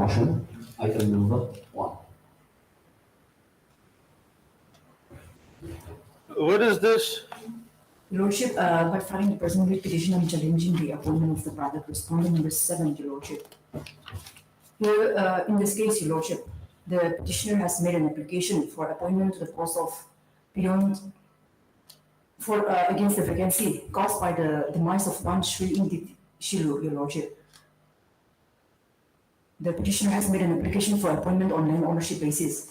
motion, item number 1. What is this? Your Lordship, by filing the present writ petition and challenging the appointment of the private respondent number 7, Your Lordship. Here, in this case, Your Lordship, the petitioner has made an application for appointment to the post of peon for against the vacancy caused by the demise of one Sri Indit Shilu, Your Lordship. The petitioner has made an application for appointment on land ownership basis.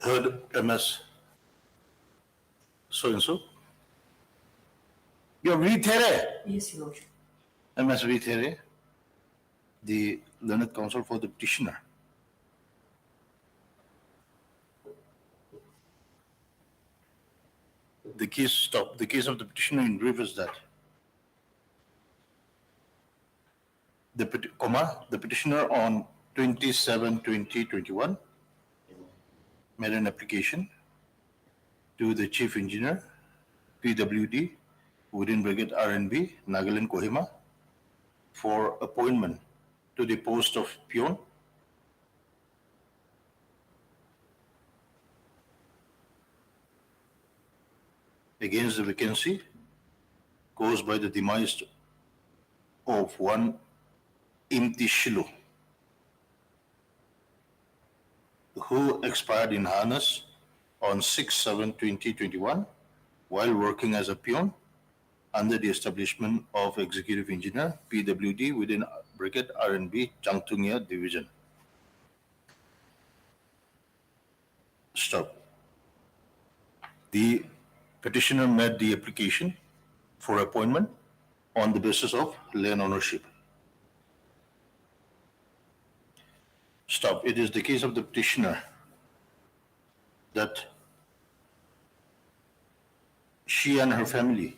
Heard MS so and so. Your Vithere, Yes, Your Lordship. MS Vithere, the learned counsel for the petitioner. The case of the petitioner in brief is that the petitioner on 27/20/21 made an application to the chief engineer, PWD, within Brigade RNB, Nagaland, Kohima, for appointment to the post of peon against the vacancy caused by the demise of one Imti Shilu, who expired in harness on 6/7/2021 while working as a peon under the establishment of Executive Engineer, PWD, within Brigade RNB, Changtungya Division. Stop. The petitioner made the application for appointment on the basis of land ownership. Stop. It is the case of the petitioner that she and her family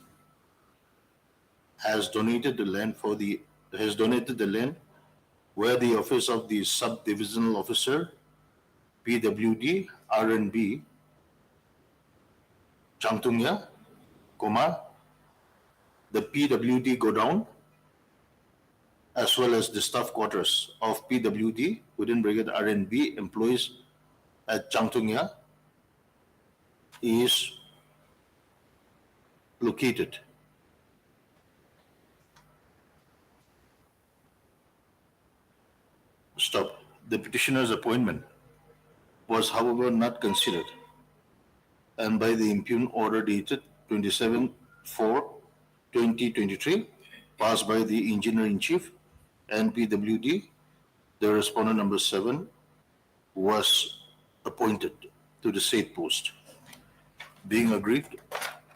has donated the land where the office of the sub-divisional officer, PWD, RNB, Changtungya, the PWD godown, as well as the staff quarters of PWD within Brigade RNB employees at Changtungya is located. Stop. The petitioner's appointment was, however, not considered, and by the impugned order dated 27/4/2023, passed by the Engineer-in-Chief and PWD, the respondent number 7 was appointed to the said post. Being aggrieved,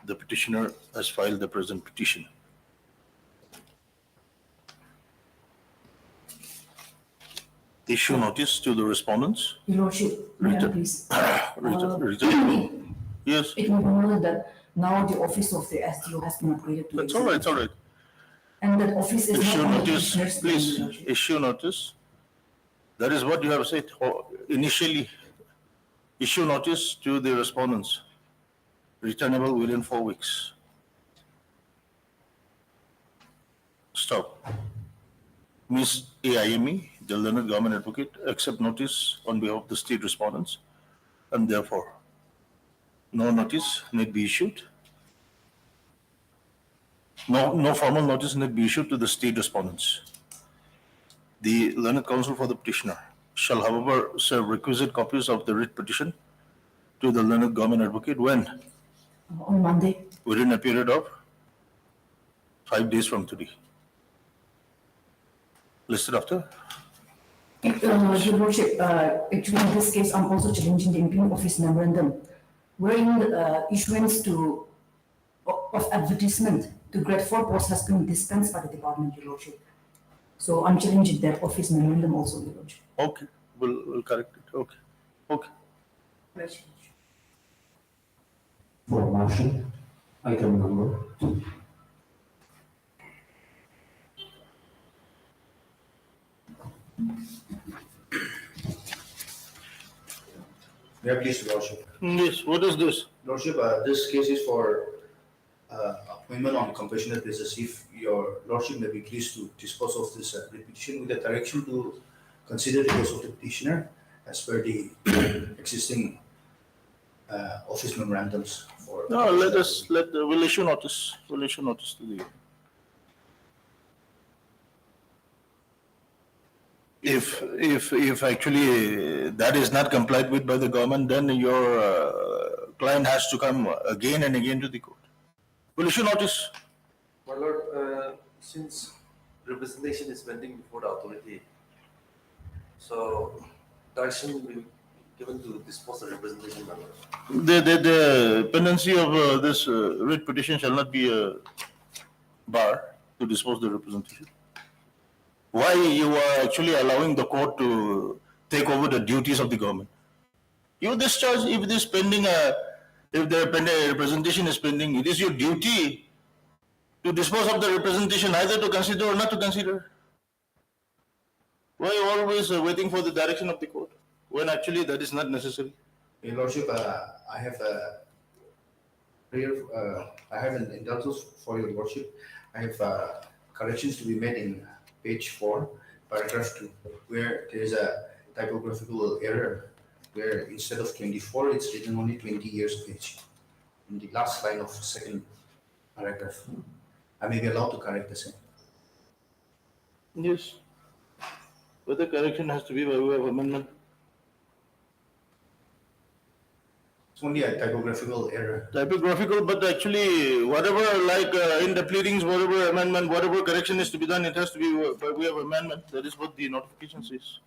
the petitioner has filed the present petition. Issue notice to the respondents. Your Lordship, may I please? Yes, It will be noted that now the office of the SDO has been upgraded to. that's all right, it's all right. And that office is Issue not on the notice, petitioner's name, please, Your Lordship. issue notice. That is what you have said initially. Issue notice to the respondents, returnable within 4 weeks. Stop. Ms. AIME, the learned government advocate, accept notice on behalf of the state respondents, and therefore, no notice need be issued. No formal notice need be issued to the state respondents. The learned counsel for the petitioner shall, however, serve requisite copies of the writ petition to the learned government advocate when? On Monday. Within a period of 5 days from today. Listed after? Your Lordship, actually in this case, I'm also challenging the imperial office memorandum, wherein issuance of advertisement to grade 4 post has been dispensed by the department, Your Lordship. So I'm challenging that office memorandum also, Your Lordship. Okay, we'll correct it. Okay, okay. For motion, item number 2. May I please, Lordship? Yes, what is this? Lordship, this case is for appointment on compassionate basis. If your Lordship may be pleased to dispose of this petition with the direction to consider the case of the petitioner as per the existing office memorandums for. No, we'll issue notice. We'll issue notice to the. If actually that is not complied with by the government, then your client has to come again and again to the court. We'll issue notice. My lord, since representation is pending before the authority, so direction will be given to dispose the representation, my lord. The pendency of this writ petition shall not be a bar to dispose the representation. Why you are actually allowing the court to take over the duties of the government? You discharge if this pending, if the representation is pending, it is your duty to dispose of the representation, either to consider or not to consider. Why always waiting for the direction of the court when actually that is not necessary? Your Lordship, I have a prayer. I have an indulgence for your Lordship. I have corrections to be made in page 4, paragraph 2, where there is a typographical error, where instead of 24, it's written only 20 years of age in the last line of second paragraph. I may be allowed to correct the same. Yes. But the correction has to be by way of amendment. It's only a typographical error. Typographical, but actually whatever like in the pleadings, whatever amendment, whatever correction is to be done, it has to be by way of amendment. That is what the notification says.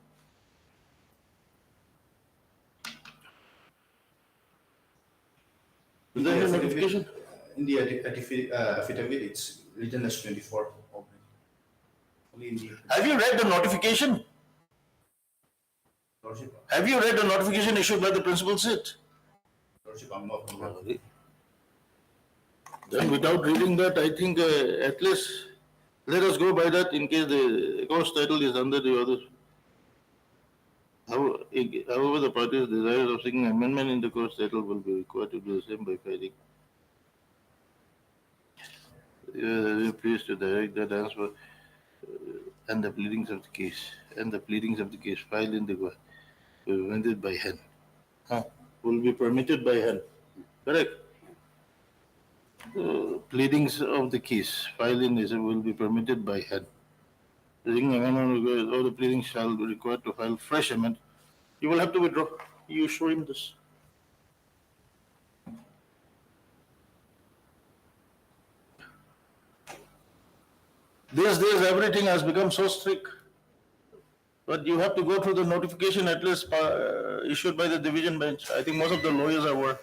Is there any notification? In the affidavit, it's written as 24. Only in the Have you read the notification? Lordship, Have you read the notification issued by the principal sit? Lordship, I'm not. Then without reading that, I think at least let us go by that in case the course title is under the other. However, the parties desirous of seeking amendment in the course title will be required to do the same by filing. Pleased to direct that answer and the pleadings of the case filed in the court will be permitted by hand. Will be permitted by hand. Correct. Pleadings of the case filed in this will be permitted by hand. Seeking amendment, all the pleadings shall be required to file fresh amendment. You will have to withdraw. You show him this. These days, everything has become so strict. But you have to go through the notification at least issued by the division bench. I think most of the lawyers are aware.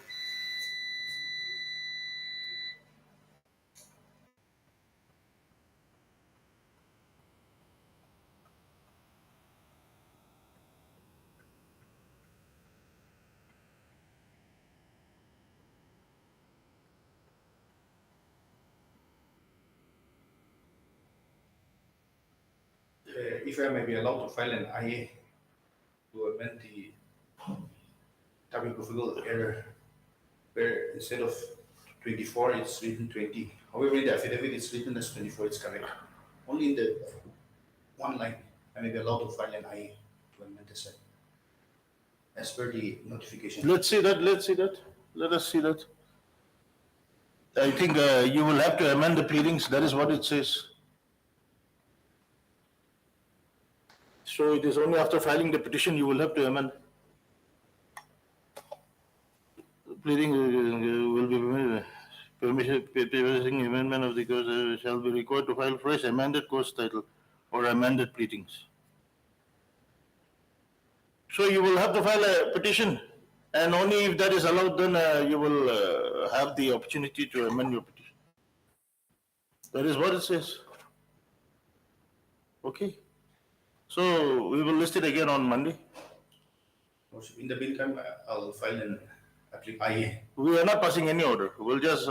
If I may be allowed to file an IA to amend the typographical error, where instead of 24, it's written 20. However, in the affidavit, it's written as 24, it's correct. Only in the one line, I may be allowed to file an IA to amend the same, as per the notification. Let's see that. Let us see that. I think you will have to amend the pleadings. That is what it says. So it is only after filing the petition you will have to amend. Pleading will be permitted. Amendment of the course shall be required to file fresh amended course title or amended pleadings. So you will have to file a petition, and only if that is allowed, then you will have the opportunity to amend your petition. That is what it says. Okay. So we will list it again on Monday. Lordship, in the meantime, I'll file an IA. We are not passing any order. We'll just,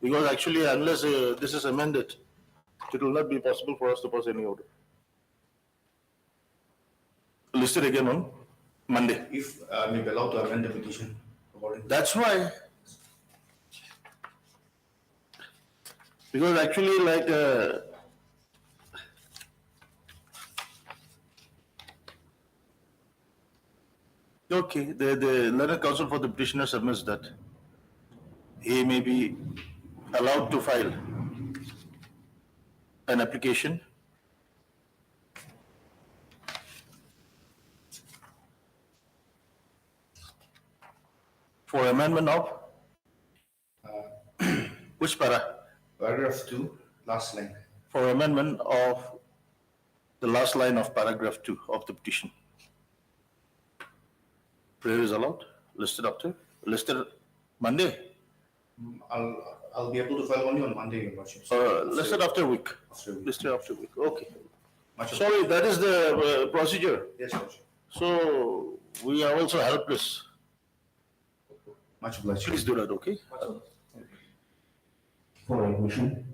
because actually unless this is amended, it will not be possible for us to pass any order. List it again on Monday. If I may be allowed to amend the petition according to. That's why. Because actually like, okay, the learned counsel for the petitioner submits that he may be allowed to file an application for amendment of which para? Paragraph 2, last line. For amendment of the last line of paragraph 2 of the petition. Prayer is allowed, listed Monday, I'll be able to file only on Monday, Your Lordship. listed after a week. After a week. Listed after a week, okay. Much Sorry, that is the procedure. Yes, Lordship. So we are also helpless. Much obliged. Please do that, okay? For admission,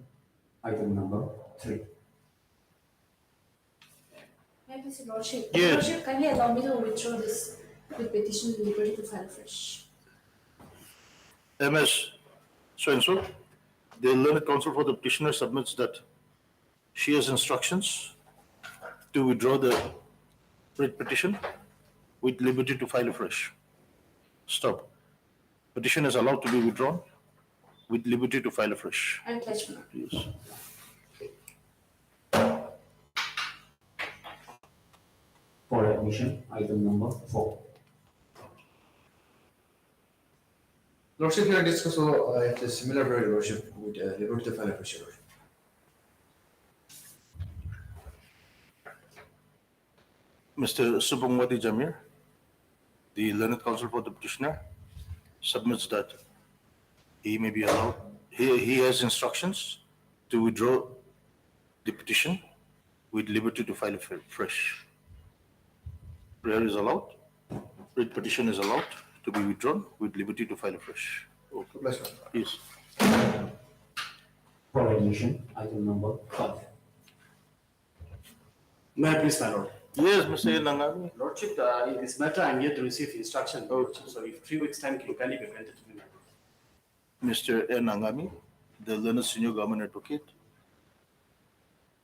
item number 3. May I please, Your Lordship? Yes. Your Lordship, kindly allow me to withdraw this with petition liberty to file fresh. MS so-and-so, the learned counsel for the petitioner submits that she has instructions to withdraw the writ petition with liberty to file afresh. Stop. Petition is allowed to be withdrawn with liberty to file afresh. I pledge for now. Yes. For admission, item number 4. Lordship, here I discuss a similar very Lordship with liberty to file a fresh. Mr. Subhamwati Jamir, the learned counsel for the petitioner, submits that he may be allowed, he has instructions to withdraw the petition with liberty to file fresh. Prayer is allowed, writ petition is allowed to be withdrawn with liberty to file afresh. Okay. Bless you. Yes. For admission, item number 5. May I please, my lord? Yes, Mr. Nangami. Lordship, in this matter, I am yet to receive instruction. So if 3 weeks' time can kindly be granted to me, my lord. Mr. N. Nangami, the learned senior government advocate,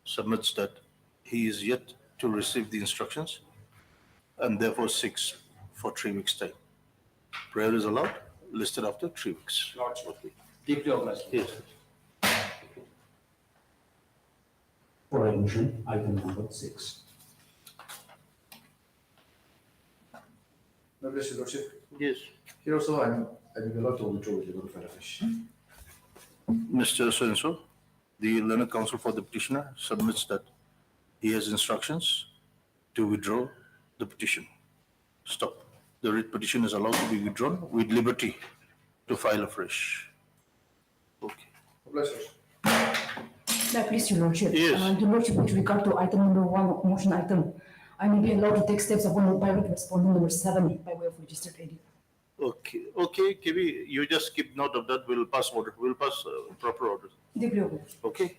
submits that he is yet to receive the instructions and therefore seeks for 3 weeks' time. Prayer is allowed, listed after 3 weeks. Lordship. Okay. Deeply obliged. Yes. For admission, item number 6. God bless you, Lordship. Yes. Here also, I will be allowed to withdraw with liberty to file a fresh. Mr. So-and-so, the learned counsel for the petitioner submits that he has instructions to withdraw the petition. Stop. The writ petition is allowed to be withdrawn with liberty to file afresh. Okay. God bless you. May I please, Your Lordship? Yes. Your Lordship, with regard to item number 1, motion item, I may be allowed to take steps upon by responding number 7 by way of registered editor. Okay, okay, KB, you just keep note of that. We'll pass order. We'll pass proper order. Deeply obliged. Okay?